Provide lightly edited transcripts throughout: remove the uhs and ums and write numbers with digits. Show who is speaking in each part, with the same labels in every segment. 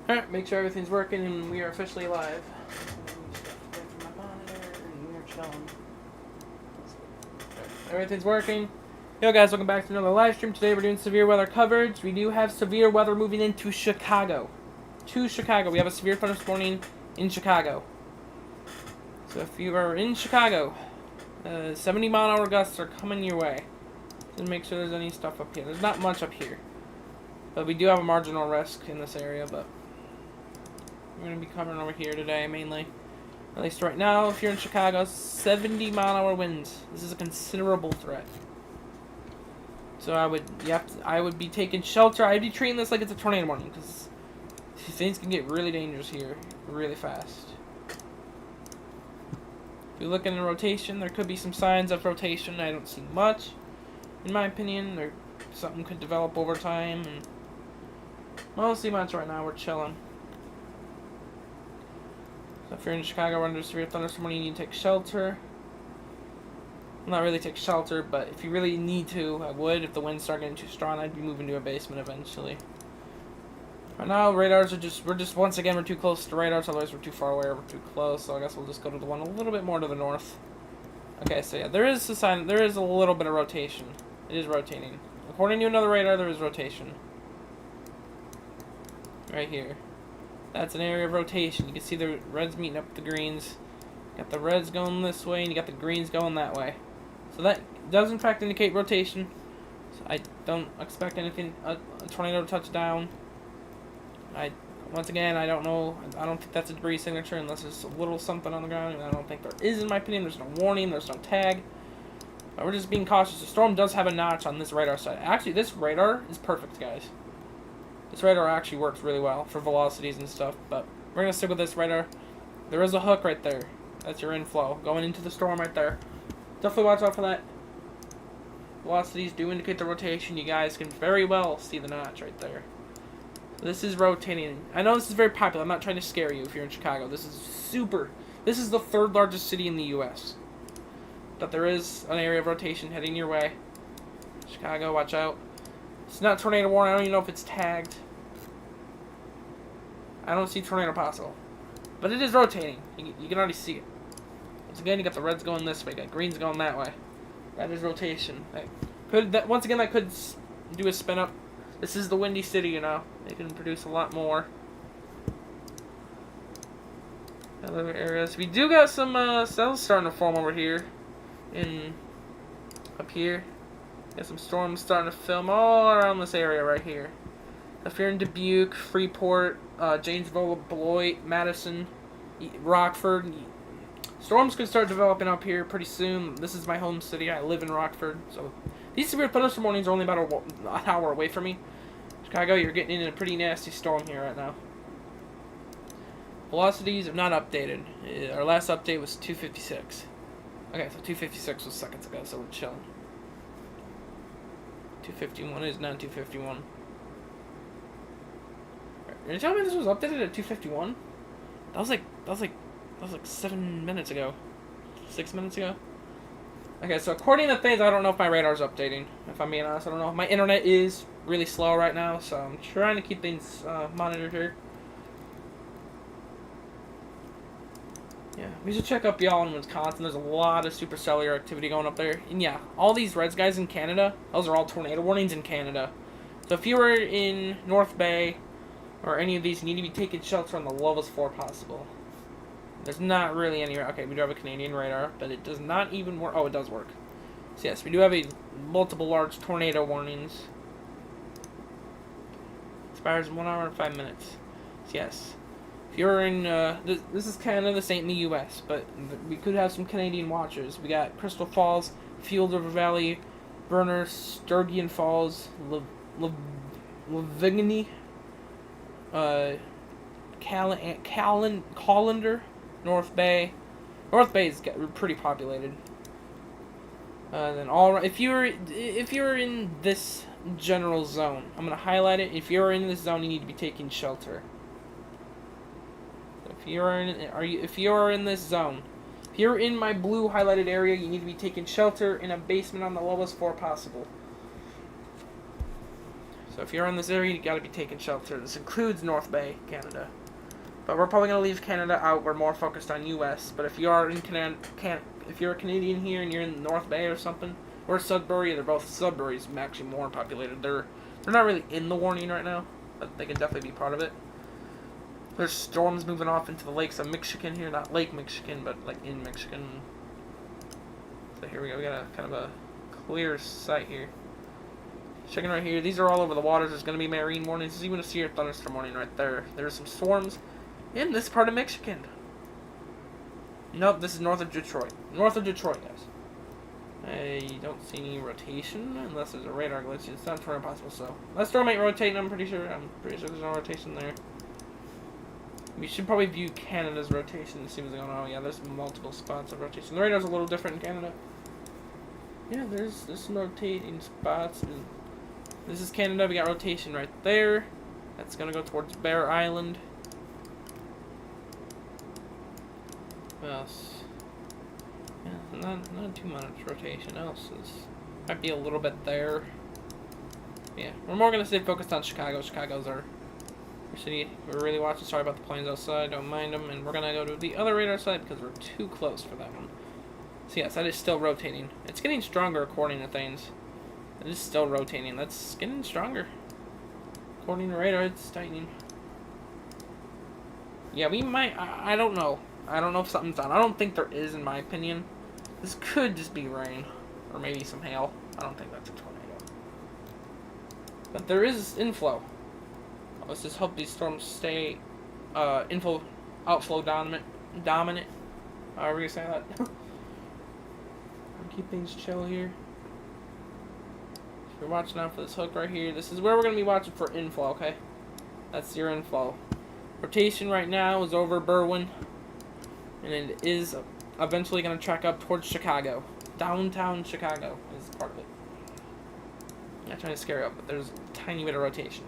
Speaker 1: Alright, make sure everything's working and we are officially live. From my monitor and we are chilling. Everything's working. Yo guys, welcome back to another live stream. Today we're doing severe weather coverage. We do have severe weather moving into Chicago. We have a severe thunderstorm warning in Chicago. So if you are in Chicago, 70-mile-an-hour gusts are coming your way. Just make sure there's any stuff up here. There's not much up here. But we do have a marginal risk in this area, but we're going to be covering over here today, mainly. At least right now, if you're in Chicago, 70-mile-an-hour winds. This is a considerable threat. So I would be taking shelter. I'd be treating this like it's a tornado warning, because things can get really dangerous here, really fast. If you look in the rotation, there could be some signs of rotation. I don't see much, in my opinion. Something could develop over time, and I don't see much right now. We're chilling. So if you're in Chicago under severe thunderstorm, you need to take shelter. Well, not really take shelter, but if you really need to, I would. If the winds start getting too strong, I'd be moving to a basement eventually. Right now, radars are once again, we're too close to radars, otherwise we're too far away or we're too close, so I guess we'll just go to the one a little bit more to the north. Okay, so yeah, there is a little bit of rotation. It is rotating. According to another radar, there is rotation. Right here. That's an area of rotation. You can see the reds meeting up with the greens. You got the reds going this way, and you got the greens going that way. So that does in fact indicate rotation. So I don't expect anything, a tornado to touch down. Once again, I don't know. I don't think that's a debris signature unless there's a little something on the ground, and I don't think there is, in my opinion. There's no warning. There's no tag. But we're just being cautious. The storm does have a notch on this radar side. Actually, this radar is perfect, guys. This radar actually works really well for velocities and stuff, but we're going to stick with this radar. There is a hook right there. That's your inflow. Going into the storm right there. Definitely watch out for that. Velocities do indicate the rotation. You guys can very well see the notch right there. This is rotating. I know this is very popular. I'm not trying to scare you if you're in Chicago. This is the third largest city in the U.S. But there is an area of rotation heading your way. Chicago, watch out. It's not tornado warning. I don't even know if it's tagged. I don't see tornado possible. But it is rotating. You can already see it. Once again, you got the reds going this way. You got greens going that way. That is rotation. Once again, that could do a spin up. This is the windy city, you know. They can produce a lot more. Other areas. We do got some cells starting to form over here. Up here. Got some storms starting to film all around this area right here. If you're in Dubuque, Freeport, Janesville, Beloit, Madison, Rockford, storms could start developing up here pretty soon. This is my home city. I live in Rockford, so these severe thunderstorm warnings are only about an hour away from me. Chicago, you're getting in a pretty nasty storm here right now. Velocities have not updated. Our last update was 256. Okay, so 256 was seconds ago, so we're chilling. 251 is now 251. Are you telling me this was updated at 251? That was like 7 minutes ago. 6 minutes ago? Okay, so according to things, I don't know if my radar's updating. If I'm being honest, I don't know. My internet is really slow right now, so I'm trying to keep things monitored here. Yeah, we should check up y'all in Wisconsin. There's a lot of supercellular activity going up there. And yeah, all these reds guys in Canada, those are all tornado warnings in Canada. So if you were in North Bay or any of these, you need to be taking shelter on the lowest floor possible. There's not really any... Okay, we do have a Canadian radar, but it does not even work. Oh, it does work. So yes, we do have multiple large tornado warnings. Expires in 1 hour and 5 minutes. So yes. If you're in... this is Canada, this ain't in the U.S., but we could have some Canadian watchers. We got Crystal Falls, Field River Valley, Verner, Sturgeon Falls, Lavigny, Callender, North Bay. North Bay is pretty populated. Then if you're in this general zone, I'm gonna highlight it. If you're in this zone, you need to be taking shelter. If you're in this zone, if you're in my blue highlighted area, you need to be taking shelter in a basement on the lowest floor possible. So if you're in this area, you got to be taking shelter. This includes North Bay, Canada. But we're probably going to leave Canada out. We're more focused on U.S. But if you are in if you're a Canadian here and you're in North Bay or something, or Sudbury, they're both Sudbury's actually more populated. They're not really in the warning right now, but they can definitely be part of it. There's storms moving off into the lakes of Michigan here, not Lake Michigan, but like in Michigan. So here we go. We got a kind of a clear sight here. Checking right here. These are all over the waters. There's going to be marine warnings. There's even a severe thunderstorm warning right there. There's some storms in this part of Michigan. Nope, this is north of Detroit. North of Detroit, guys. I don't see any rotation unless there's a radar glitch. It's not tornado possible, so that storm ain't rotating. I'm pretty sure there's no rotation there. We should probably view Canada's rotation and see what's going on. Oh, yeah, there's multiple spots of rotation. The radar's a little different in Canada. Yeah, there's some rotating spots. This is Canada. We got rotation right there. That's gonna go towards Bear Island. What else? Yeah, not too much rotation. Else might be a little bit there. Yeah, we're more gonna stay focused on Chicago. Chicago's our city. We're really watching. Sorry about the planes outside. Don't mind them. And we're gonna go to the other radar side because we're too close for that one. So yes, that is still rotating. It's getting stronger according to things. It is still rotating. That's getting stronger. According to radar, it's tightening. Yeah, we might. I don't know. I don't know if something's on. I don't think there is, in my opinion. This could just be rain. Or maybe some hail. I don't think that's a tornado. But there is inflow. Let's just hope these storms stay outflow dominant. However you say that. Keep things chill here. If you're watching out for this hook right here, this is where we're going to be watching for inflow, okay? That's your inflow. Rotation right now is over Berwyn. And it is eventually going to track up towards Chicago. Downtown Chicago is part of it. I'm not trying to scare you up, but there's a tiny bit of rotation.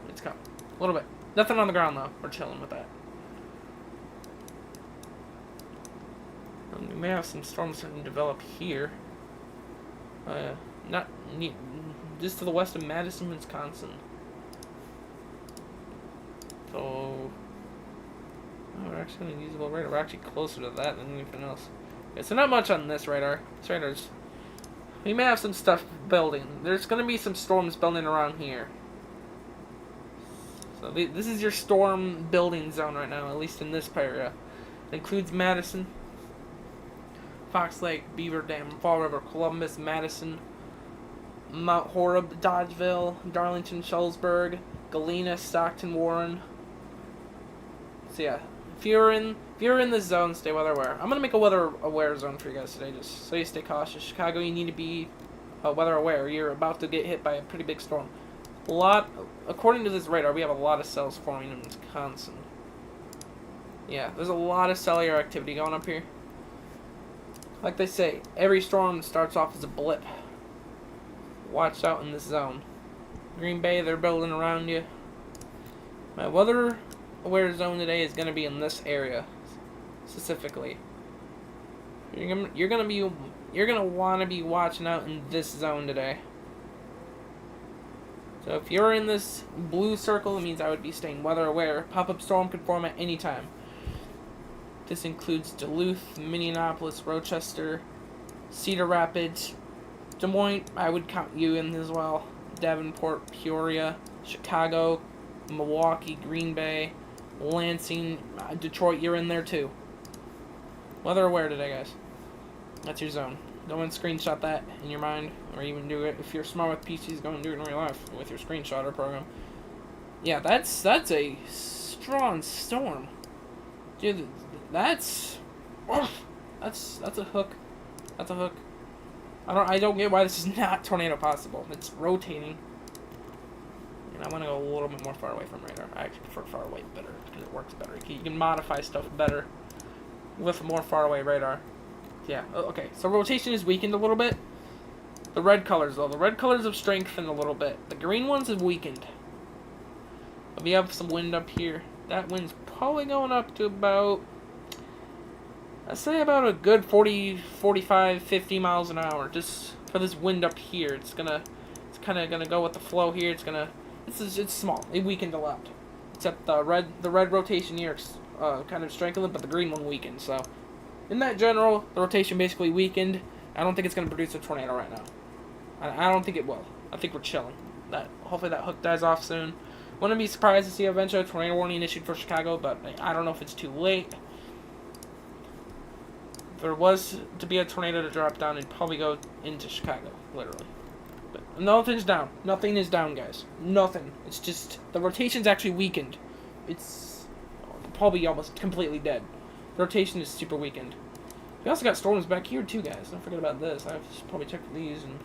Speaker 1: It's coming. A little bit. Nothing on the ground, though. We're chilling with that. We may have some storms starting to develop here. Not just to the west of Madison, Wisconsin. So, oh, we're actually on a usable radar. We're actually closer to that than anything else. Okay, so not much on this radar. This radar's. We may have some stuff building. There's going to be some storms building around here. So this is your storm building zone right now, at least in this area. It includes Madison, Fox Lake, Beaver Dam, Fall River, Columbus, Madison, Mount Horeb, Dodgeville, Darlington, Shullsburg, Galena, Stockton, Warren. So yeah, if you're in this zone, stay weather aware. I'm gonna make a weather aware zone for you guys today, just so you stay cautious. Chicago, you need to be weather aware. You're about to get hit by a pretty big storm. According to this radar, we have a lot of cells forming in Wisconsin. Yeah, there's a lot of cellular activity going up here. Like they say, every storm starts off as a blip. Watch out in this zone. Green Bay, they're building around you. My weather aware zone today is going to be in this area, specifically. You're gonna want to be watching out in this zone today. So if you're in this blue circle, it means I would be staying weather aware. Pop-up storm could form at any time. This includes Duluth, Minneapolis, Rochester, Cedar Rapids, Des Moines, I would count you in as well. Davenport, Peoria, Chicago, Milwaukee, Green Bay, Lansing, Detroit, you're in there too. Weather aware today, guys. That's your zone. Go and screenshot that in your mind, or even do it if you're smart with PCs. Go and do it in real life with your screenshotter program. Yeah, that's a strong storm, dude. That's a hook. That's a hook. I don't get why this is not tornado possible. It's rotating, and I want to go a little bit more far away from radar. I actually prefer far away better because it works better. You can modify stuff better with more far away radar. Yeah, okay, so rotation is weakened a little bit. The red colors, though. The red colors have strengthened a little bit. The green ones have weakened. But we have some wind up here. That wind's probably going up to about, I'd say about a good 40, 45, 50 miles an hour. Just for this wind up here. It's kind of going to go with the flow here. It's going to It's small. It weakened a lot. Except the red rotation here kind of strengthened, but the green one weakened. So, in that general, the rotation basically weakened. I don't think it's going to produce a tornado right now. I don't think it will. I think we're chilling. Hopefully that hook dies off soon. Wouldn't be surprised to see eventually a tornado warning issued for Chicago, but I don't know if it's too late. If there was to be a tornado to drop down, it'd probably go into Chicago, literally. But nothing's down. Nothing is down, guys. Nothing. It's just the rotation's actually weakened. It's probably almost completely dead. The rotation is super weakened. We also got storms back here too, guys. Don't forget about this. I should probably check these and.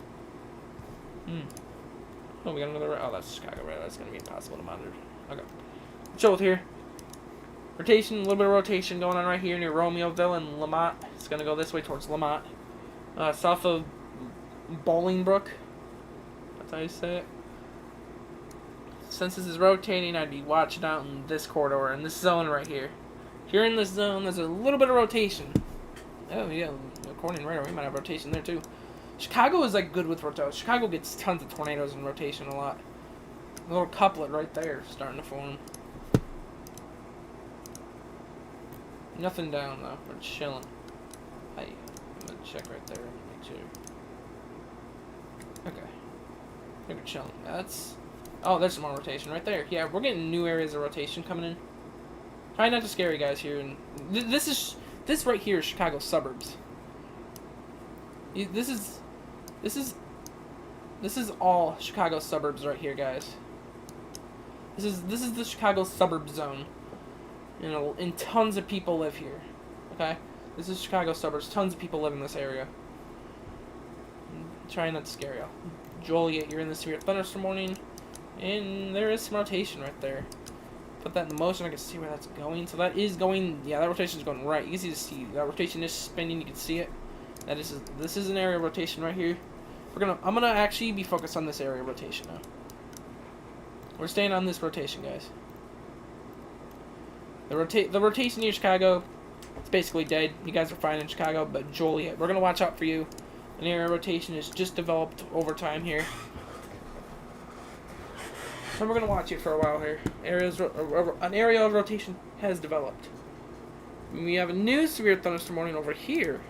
Speaker 1: Oh, we got another. Oh, that's Chicago, right? That's gonna be impossible to monitor. Okay. Chill with here. Rotation, a little bit of rotation going on right here near Romeoville and Lamont. It's gonna go this way towards Lamont. South of Bolingbrook. That's how you say it. Since this is rotating, I'd be watching out in this corridor, in this zone right here. If you're in this zone, there's a little bit of rotation. Oh, yeah, according to radar, we might have rotation there too. Chicago is like good with rotation. Chicago gets tons of tornadoes in rotation a lot. A little couplet right there starting to form. Nothing down though. We're chilling. Hey, I'm gonna check right there and make sure. Okay. We're chilling. That's. Oh, there's some more rotation right there. Yeah, we're getting new areas of rotation coming in. Try not to scare you guys here. And this right here is Chicago suburbs. This is all Chicago suburbs right here, guys. This is the Chicago suburb zone. You know, and tons of people live here. Okay? This is Chicago suburbs. Tons of people live in this area. I'm trying not to scare you. Joliet, you're in the severe thunderstorm warning. And there is some rotation right there. Put that in the motion, I can see where that's going. So that is going, yeah, that rotation is going right. You can see that rotation is spinning, you can see it. This is an area of rotation right here. I'm gonna actually be focused on this area of rotation now. We're staying on this rotation, guys. The rotation near Chicago, it's basically dead. You guys are fine in Chicago, but Joliet, we're gonna watch out for you. An area of rotation is just developed over time here. So we're gonna watch it for a while here. An area of rotation has developed. We have a new severe thunderstorm warning over here.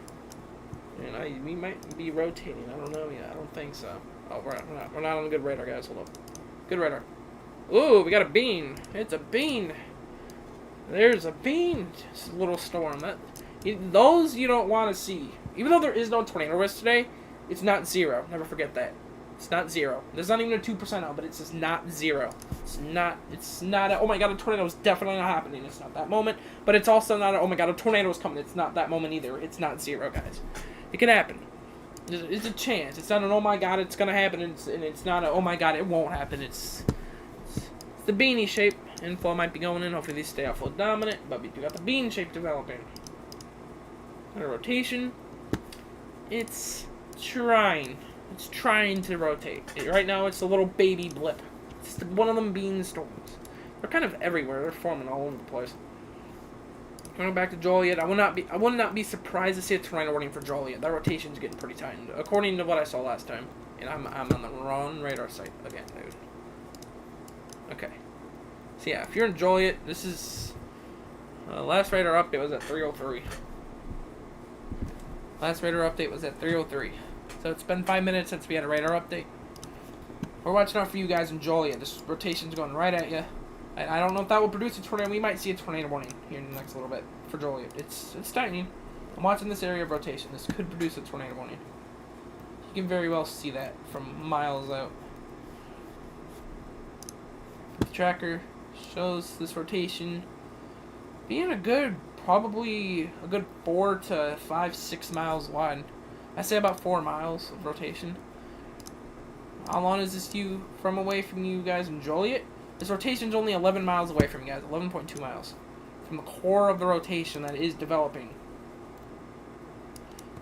Speaker 1: And we might be rotating. I don't know yet. I don't think so. Oh, we're not on good radar, guys. Hold up. Good radar. Ooh, we got a bean. It's a bean. There's a bean. Just a little storm. Those you don't want to see. Even though there is no tornado risk today, it's not zero. Never forget that. It's not zero. There's not even a 2% out, but it's just not zero. It's not a, oh my god, a tornado is definitely not happening. It's not that moment. But it's also not a, oh my god, a tornado is coming. It's not that moment either. It's not zero, guys. It can happen. It's a chance. It's not an oh my god, it's gonna happen, and it's not a oh my god, it won't happen. It's the beanie shape. Inflow might be going in. Hopefully these stay outflow dominant, but we do got the bean shape developing. And a rotation. It's trying. It's trying to rotate. Right now, it's a little baby blip. It's one of them bean storms. They're kind of everywhere. They're forming all over the place. Going back to Joliet, I would not be surprised to see a tornado warning for Joliet. That rotation's getting pretty tightened, according to what I saw last time. And I'm on the wrong radar site again, dude. Okay. So yeah, if you're in Joliet, this is last radar update was at 3:03. Last radar update was at 3:03. So it's been 5 minutes since we had a radar update. We're watching out for you guys in Joliet. This rotation's going right at you. I don't know if that will produce a tornado. We might see a tornado warning here in the next little bit for Joliet. It's tightening. I'm watching this area of rotation. This could produce a tornado warning. You can very well see that from miles out. The tracker shows this rotation being probably a good 4 to 5, 6 miles wide. I say about 4 miles of rotation. How long is this away from you guys in Joliet? This rotation's only 11 miles away from you guys, 11.2 miles. From the core of the rotation that is developing.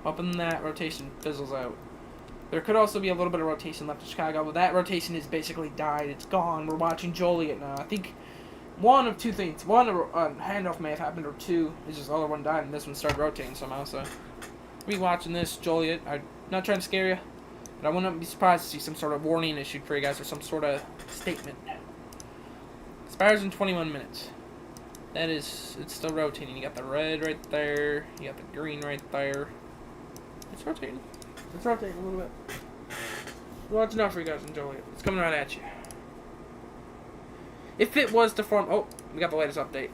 Speaker 1: Hoping that rotation fizzles out. There could also be a little bit of rotation left in Chicago, but that rotation is basically died. It's gone. We're watching Joliet now. I think one of two things. One, a handoff may have happened, or two, is just the other one died and this one started rotating somehow, so. We'll be watching this, Joliet. I'm not trying to scare you, but I wouldn't be surprised to see some sort of warning issued for you guys or some sort of statement. Expires in 21 minutes. That is, it's still rotating. You got the red right there. You got the green right there. It's rotating. It's rotating a little bit. Watch out for you guys. Enjoy it. It's coming right at you. If it was to form... Oh, we got the latest update.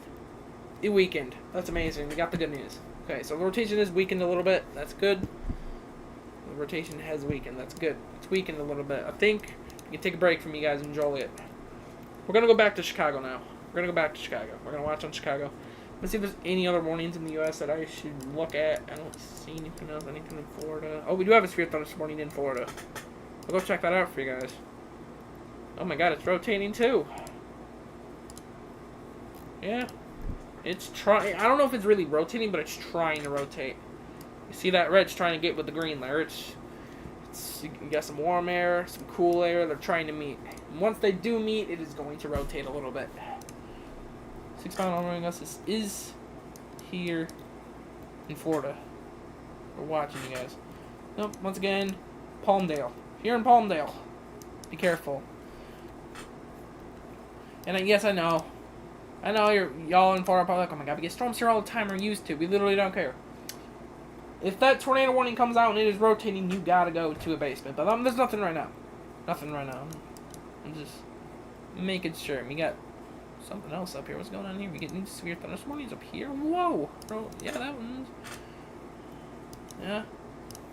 Speaker 1: It weakened. That's amazing. We got the good news. Okay, so the rotation is weakened a little bit. That's good. The rotation has weakened. That's good. It's weakened a little bit. I think we can take a break from you guys and enjoy it. We're going to go back to Chicago now. We're going to go back to Chicago. We're going to watch on Chicago. Let's see if there's any other warnings in the U.S. that I should look at. I don't see anything else. Anything in Florida. Oh, we do have a severe thunderstorm warning in Florida. I'll go check that out for you guys. Oh my god, it's rotating too. Yeah. It's trying. I don't know if it's really rotating, but it's trying to rotate. You see that red's trying to get with the green there. It's you got some warm air, some cool air. They're trying to meet. And once they do meet, it is going to rotate a little bit. 6 mile an hour gust is here in Florida. We're watching you guys. Nope. Once again, Palmdale. Here in Palmdale. Be careful. And yes, I know y'all in Florida are probably like, oh my god, we get storms here all the time. We're used to. We literally don't care. If that tornado warning comes out and it is rotating, you gotta go to a basement. But there's nothing right now. Nothing right now. I'm just making sure. We got something else up here. What's going on here? We getting severe thunderstorm warnings up here. Whoa, bro. Yeah, that one's. Yeah,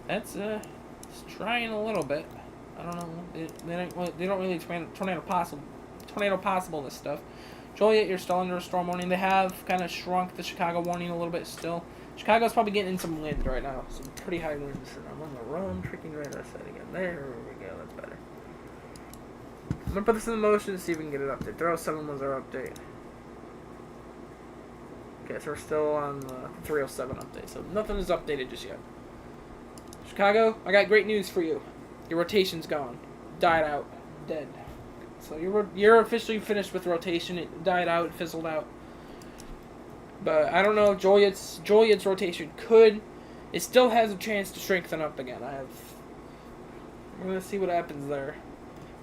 Speaker 1: that's it's trying a little bit. I don't know. They don't really expand tornado possible this stuff. Joliet, you're still under a storm warning. They have kind of shrunk the Chicago warning a little bit still. Chicago's probably getting in some wind right now. Some pretty high winds. I'm on the wrong freaking radar set again. There we go. That's better. I'm going to put this in motion to see if we can get it updated. 307 was our update. Okay, so we're still on the 307 update. So nothing is updated just yet. Chicago, I got great news for you. Your rotation's gone. Died out. Dead. So you're officially finished with rotation. It died out. It fizzled out. But I don't know. Joliet's rotation could. It still has a chance to strengthen up again. We're gonna see what happens there.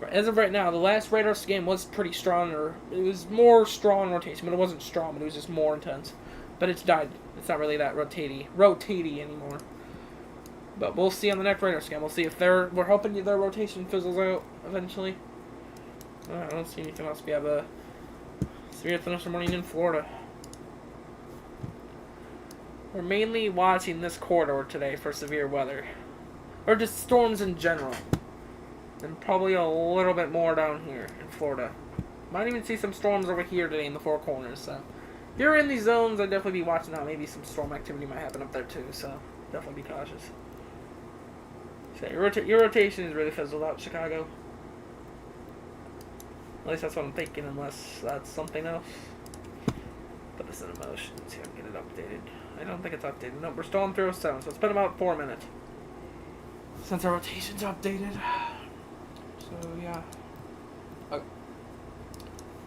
Speaker 1: As of right now, the last radar scan was pretty strong, or it was more strong rotation, but it wasn't strong. But it was just more intense. But it's died. It's not really that rotatey anymore. But we'll see on the next radar scan. We'll see if we're hoping their rotation fizzles out eventually. I don't see anything else. We have a severe thunderstorm warning in Florida. We're mainly watching this corridor today for severe weather. Or just storms in general. And probably a little bit more down here in Florida. Might even see some storms over here today in the Four Corners. So if you're in these zones, I'd definitely be watching out. Maybe some storm activity might happen up there too. So definitely be cautious. So your rotation is really fizzled out, Chicago. At least that's what I'm thinking, unless that's something else. Put this in motion, see if I can get it updated. I don't think it's updated. Nope, we're still on 307, so it's been about 4 minutes since our rotation's updated. So, yeah. Okay.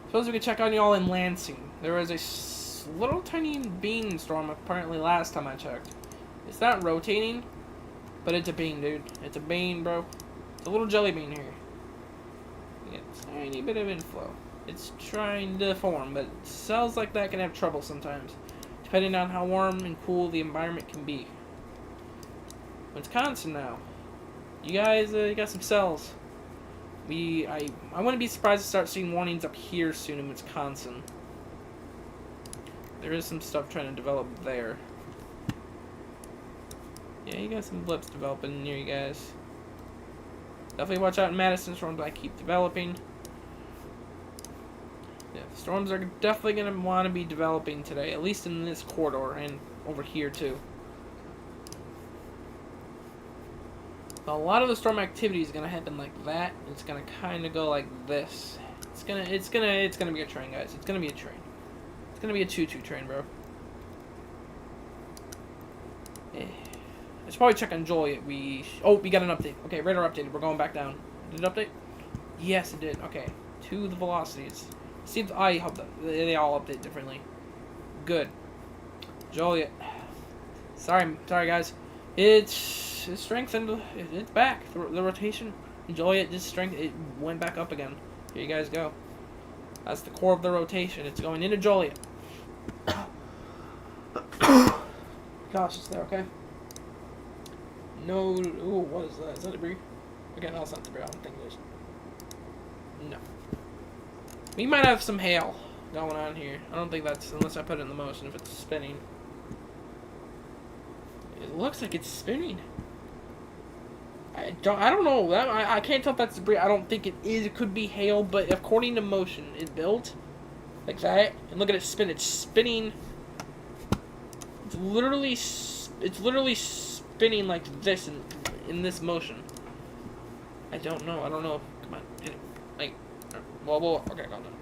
Speaker 1: Suppose we could check on y'all in Lansing. There was a little tiny bean storm apparently last time I checked. It's not rotating, but it's a bean, dude. It's a bean, bro. It's a little jelly bean here. You get a tiny bit of inflow. It's trying to form, but cells like that can have trouble sometimes, depending on how warm and cool the environment can be. Wisconsin now. You guys got some cells. I wouldn't be surprised to start seeing warnings up here soon in Wisconsin. There is some stuff trying to develop there. Yeah, you got some blips developing near you guys. Definitely watch out in Madison. Storms I keep developing. Yeah, the storms are definitely going to want to be developing today, at least in this corridor and over here too. A lot of the storm activity is going to happen like that. It's going to kind of go like this. It's gonna be a train, guys. It's gonna be a train. It's gonna be a choo-choo train, bro. Yeah. I should probably check on Joliet. We got an update. Okay, radar updated. We're going back down. Did it update? Yes, it did. Okay, to the velocities. Seems I hope that they all update differently. Good. Joliet. Sorry, guys. It's strengthened. It's back. The rotation. Joliet just strengthened. It went back up again. Here you guys go. That's the core of the rotation. It's going into Joliet. Gosh, it's there, okay? No. Ooh, what is that? Is that debris? Okay, no, it's not debris. I don't think it is. No. We might have some hail going on here. I don't think that's, unless I put it in the motion, if it's spinning. It looks like it's spinning. I don't know. I can't tell if that's debris. I don't think it is. It could be hail, but according to motion, it built like that. And look at it spin. It's spinning. It's literally spinning like this in this motion. I don't know. Come on. Like, whoa. Okay, calm down.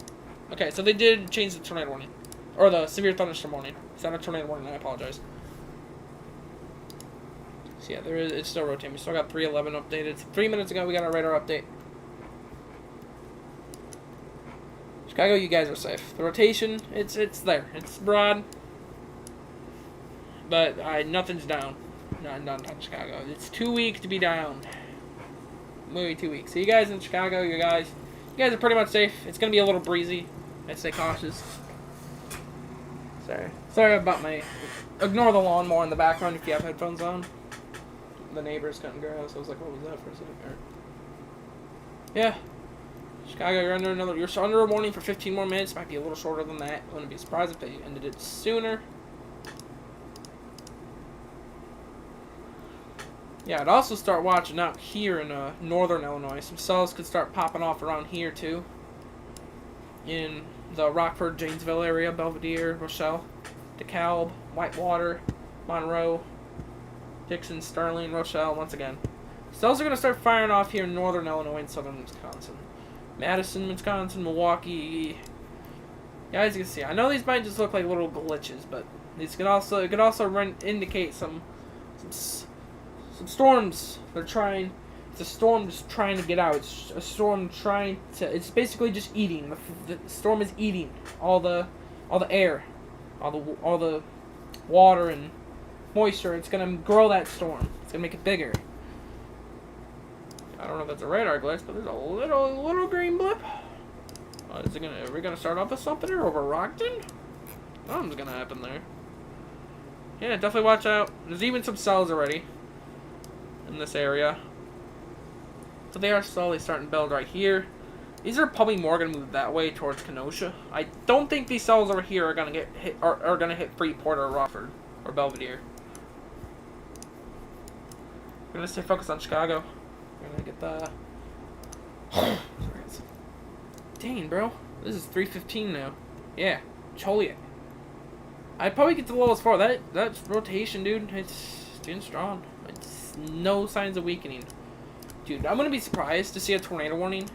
Speaker 1: Okay, so they did change the tornado warning, or the severe thunderstorm warning. It's not a tornado warning. I apologize. So yeah, there is. It's still rotating. We still got 311 updated. 3 minutes ago, we got our radar update. Chicago, you guys are safe. The rotation, it's there. It's broad, but nothing's down. Not on Chicago. It's too weak to be down. Maybe 2 weeks. So you guys in Chicago, you guys are pretty much safe. It's gonna be a little breezy. I'd stay cautious. Sorry about my. Ignore the lawnmower in the background if you have headphones on. The neighbor's cutting grass. I was like, what was that for a second? Yeah. Chicago, you're under a warning for 15 more minutes. Might be a little shorter than that. I wouldn't be surprised if they ended it sooner. Yeah, I'd also start watching out here in northern Illinois. Some cells could start popping off around here too. In the Rockford, Janesville area, Belvedere, Rochelle, DeKalb, Whitewater, Monroe, Dixon, Sterling, Rochelle, once again. Cells are going to start firing off here in northern Illinois and southern Wisconsin. Madison, Wisconsin, Milwaukee. Yeah, as you can see, I know these might just look like little glitches, but these could also indicate some storms. It's a storm just trying to get out. It's a storm it's basically just eating. The storm is eating all the air, all the water and moisture. It's gonna grow that storm. It's gonna make it bigger. I don't know if that's a radar glitch, but there's a little green blip. Are we gonna start off with something here over Rockton? Something's gonna happen there. Yeah, definitely watch out. There's even some cells already in this area. So they are slowly starting to build right here. These are probably more gonna move that way towards Kenosha. I don't think these cells over here are gonna get hit are gonna hit Freeport or Rockford or Belvedere. We're gonna stay focused on Chicago. We're gonna get the. Dang, bro. This is 3:15 now. Yeah, Joliet. I'd probably get to the lowest 4. That's rotation, dude. It's doing strong. It's no signs of weakening. Dude, I'm gonna be surprised to see a tornado warning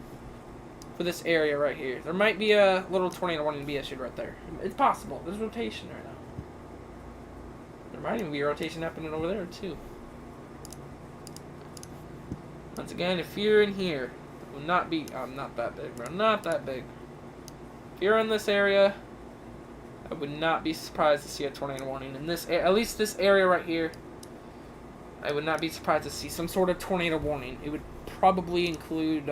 Speaker 1: for this area right here. There might be a little tornado warning to be issued right there. It's possible. There's rotation right now. There might even be a rotation happening over there too. Once again, if you're in here, it will not be. Not that big, bro. Not that big. If you're in this area, I would not be surprised to see a tornado warning in this. At least this area right here. I would not be surprised to see some sort of tornado warning. It would probably include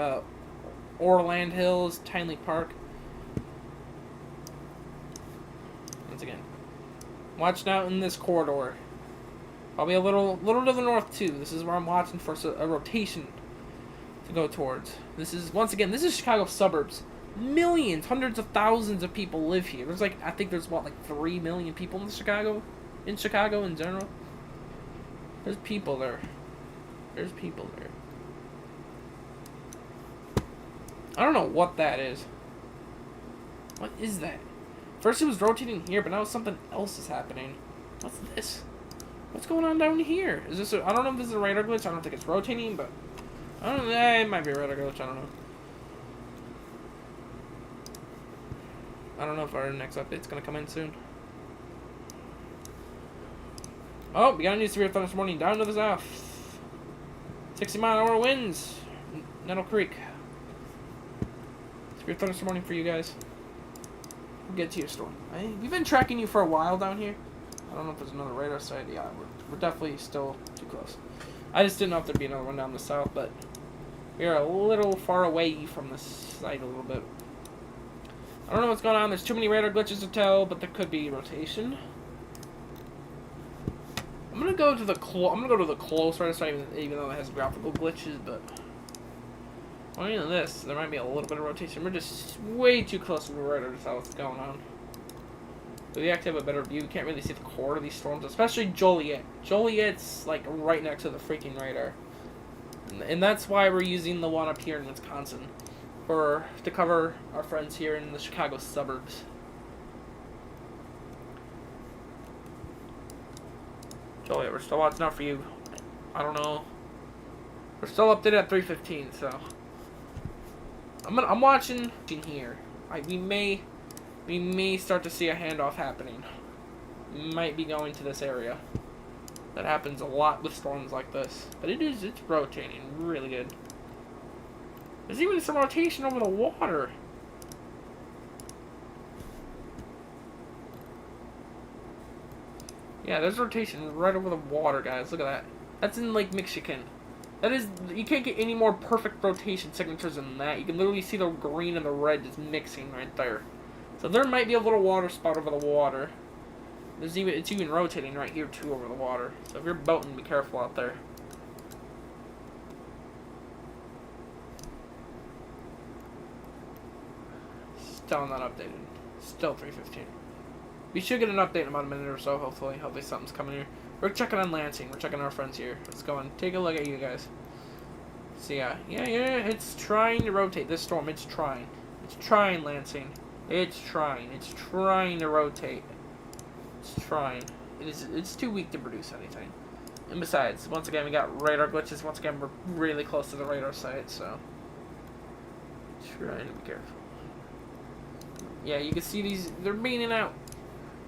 Speaker 1: Orland Hills, Tinley Park. Once again, watching out in this corridor. Probably a little to the north too. This is where I'm watching for a rotation to go towards. This is this is Chicago suburbs. Millions, hundreds of thousands of people live here. There's I think there's 3 million people in Chicago in general. There's people there. I don't know what that is. What is that? First it was rotating here, but now something else is happening. What's this? What's going on down here? Is this I don't know if this is a radar glitch. I don't think it's rotating, but I don't know. It might be a radar glitch. I don't know. I don't know if our next update's gonna come in soon. Oh, we got a new severe thunderstorm warning down to the south. 60-mile-an-hour winds. Nettle Creek. Severe thunderstorm warning for you guys. We'll get to your storm. We've been tracking you for a while down here. I don't know if there's another radar site. Yeah, we're definitely still too close. I just didn't know if there'd be another one down the south, but we are a little far away from the site a little bit. I don't know what's going on. There's too many radar glitches to tell, but there could be rotation. I'm gonna go to the close radar sight, even though it has graphical glitches. But according to this, there might be a little bit of rotation. We're just way too close to the radar to tell what's going on. But we actually have a better view. You can't really see the core of these storms, especially Joliet. Joliet's like right next to the freaking radar, and that's why we're using the one up here in Wisconsin, to cover our friends here in the Chicago suburbs. Joliet, we're still watching out for you. I don't know. We're still updated at 3:15, so I'm watching here. We may start to see a handoff happening. Might be going to this area. That happens a lot with storms like this, but it's rotating really good. There's even some rotation over the water. Yeah, there's rotation right over the water, guys. Look at that. That's in Lake Michigan. That is, you can't get any more perfect rotation signatures than that. You can literally see the green and the red just mixing right there. So there might be a little water spot over the water. It's even rotating right here too over the water. So if you're boating, be careful out there. Still not updated. Still 3:15. We should get an update in about a minute or so, hopefully. Hopefully something's coming here. We're checking on Lansing. We're checking our friends here. Let's go and take a look at you guys. So yeah, it's trying to rotate. This storm, it's trying. It's trying, Lansing. It's trying. It's trying to rotate. It's trying. It's too weak to produce anything. And besides, once again, we got radar glitches. Once again, we're really close to the radar site, so trying to be careful. Yeah, you can see these. They're beaning out.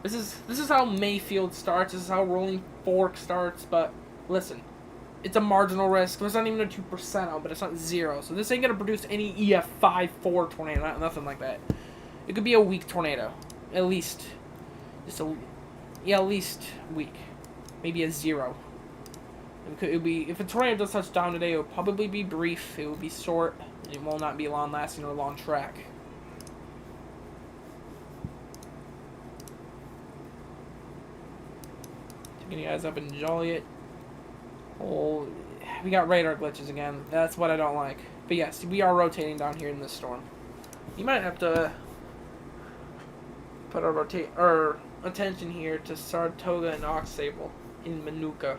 Speaker 1: This is how Mayfield starts. This is how Rolling Fork starts. But listen, it's a marginal risk. There's not even a 2% on, but it's not 0. So this ain't gonna produce any EF5-4 tornado. Nothing like that. It could be a weak tornado, at least. At least weak. Maybe a 0. It would be, if a tornado does touch down today, it would probably be brief. It would be short. It will not be long-lasting or long track. Taking you guys up in Joliet. Oh, we got radar glitches again. That's what I don't like. But yes, we are rotating down here in this storm. You might have to put our attention here to Saratoga and Oxable in Manuka.